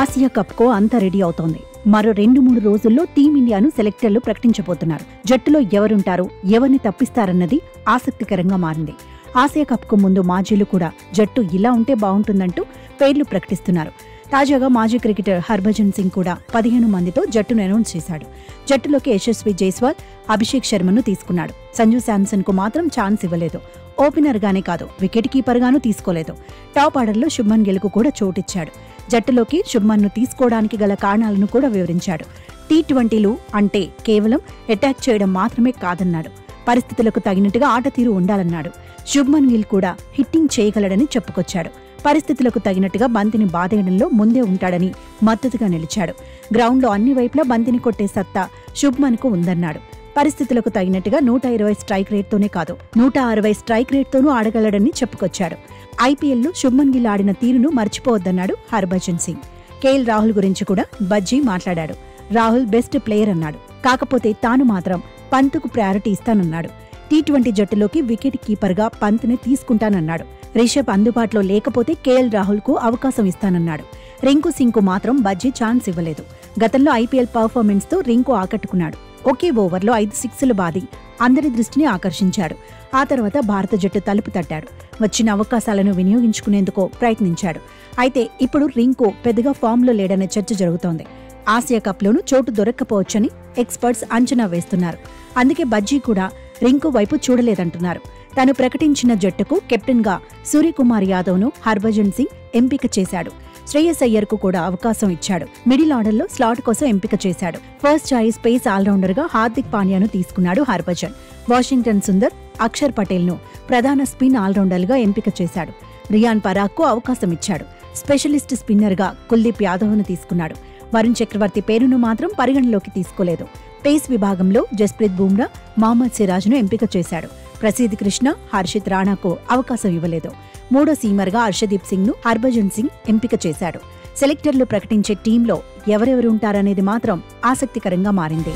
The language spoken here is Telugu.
ఆసియా కప్కో అంతా రెడీ అవుతోంది. మరో 2-3 రోజుల్లో టీమిండియాను సెలెక్టర్లు ప్రకటించబోతున్నారు. జట్టులో ఎవరుంటారు, ఎవరిని తప్పిస్తారన్నది ఆసక్తికరంగా మారింది. ఆసియా కప్కు ముందు మాజీలు కూడా జట్టు ఇలా ఉంటే బాగుంటుందంటూ పేర్లు ప్రకటిస్తున్నారు. తాజాగా మాజీ క్రికెటర్ హర్భజన్ సింగ్ కూడా 15 మందితో జట్టును అనౌన్స్ చేశాడు. జట్టులోకి యశస్వి జైస్వాల్, అభిషేక్ శర్మను తీసుకున్నాడు. సంజు శాంసన్ కు మాత్రం ఛాన్స్ ఇవ్వలేదు. ఓపెనర్ గానే కాదు, వికెట్ కీపర్ గానూ తీసుకోలేదు. టాప్ ఆర్డర్లో శుభ్మన్ గిల్కు కూడా చోటిచ్చాడు. జట్టులోకి శుభ్మన్ను తీసుకోవడానికి గల కారణాలను కూడా వివరించాడు. టీ20లు అంటే కేవలం అటాక్ చేయడం మాత్రమే కాదన్నాడు. పరిస్థితులకు తగినట్టుగా ఆట తీరు ఉండాలన్నాడు. శుభ్మన్ గిల్ కూడా హిట్టింగ్ చేయగలడని చెప్పుకొచ్చాడు. పరిస్థితులకు తగినట్టుగా బంతిని బాదేయడంలో ముందే ఉంటాడని మద్దతుగా నిలిచాడు. గ్రౌండ్లో అన్ని వైపులా బంతిని కొట్టే సత్తా శుభ్మన్కు ఉందన్నాడు. పరిస్థితులకు తగినట్టుగా 120 స్ట్రైక్ రేట్తోనే కాదు, 160 స్ట్రైక్ రేట్తోనూ ఆడగలడని చెప్పుకొచ్చాడు. ఐపీఎల్లో శుభ్మన్ గిల్ ఆడిన తీరును మర్చిపోవద్దన్నాడు హర్భజన్ సింగ్. కేఎల్ రాహుల్ గురించి కూడా బజ్జీ మాట్లాడాడు. రాహుల్ బెస్ట్ ప్లేయర్ అన్నాడు. కాకపోతే తాను మాత్రం పంత్కు ప్రయారిటీ ఇస్తానన్నాడు. టీ20 జట్టులోకి వికెట్ కీపర్గా పంత్ని తీసుకుంటానన్నాడు. రిషబ్ అందుబాటులో లేకపోతే కేఎల్ రాహుల్కు అవకాశం ఇస్తానన్నాడు. రింకు సింగ్కు మాత్రం బజ్జీ ఛాన్స్ ఇవ్వలేదు. గతంలో ఐపీఎల్ పర్ఫార్మెన్స్తో రింకు ఆకట్టుకున్నాడు. ఒకే ఓవర్లో 5 సిక్స్లు బాది అందరి దృష్టిని ఆకర్షించాడు. ఆ తర్వాత భారత జట్టు తలుపు తట్టాడు. వచ్చిన అవకాశాలను వినియోగించుకునేందుకు ప్రయత్నించాడు. అయితే ఇప్పుడు రింకు పెద్దగా ఫామ్లో లేడనే చర్చ జరుగుతోంది. ఆసియా కప్లోనూ చోటు దొరక్కపోవచ్చని ఎక్స్పర్ట్స్ అంచనా వేస్తున్నారు. అందుకే బజ్జీ కూడా రింకు వైపు చూడలేదంటున్నారు. తాను ప్రకటించిన జట్టుకు కెప్టెన్గా సూర్యకుమార్ యాదవ్ను హర్భజన్ సింగ్ ఎంపిక చేశాడు. శ్రేయస్ అయ్యర్కు కూడా అవకాశం ఇచ్చాడు. మిడిల్ ఆర్డర్లో స్లాట్ కోసం ఎంపిక చేశాడు. ఫస్ట్ చాయిస్ పేస్ ఆల్రౌండర్గా హార్దిక్ పాండ్యాను తీసుకున్నాడు హర్భజన్. వాషింగ్టన్ సుందర్, అక్షర్ పటేల్ను ప్రధాన స్పిన్ ఆల్రౌండర్గా ఎంపిక చేశాడు. రియాన్ పరాగ్కు అవకాశం ఇచ్చాడు. స్పెషలిస్ట్ స్పిన్నర్గా కుల్దీప్ యాదవ్ను తీసుకున్నాడు. వరుణ్ చక్రవర్తి పేరును మాత్రం పరిగణలోకి తీసుకోలేదు. పేస్ విభాగంలో జస్ప్రీత్ బుమ్రా, మహమ్మద్ సిరాజ్ను ఎంపిక చేశాడు. ప్రసిద్ధ్ కృష్ణ, హర్షిత్ రాణాకు అవకాశం ఇవ్వలేదు. మూడో సీమర్గా హర్షదీప్ సింగ్ను హర్భజన్ సింగ్ ఎంపిక చేశాడు. సెలెక్టర్లు ప్రకటించే టీంలో ఎవరెవరుంటారనేది మాత్రం ఆసక్తికరంగా మారింది.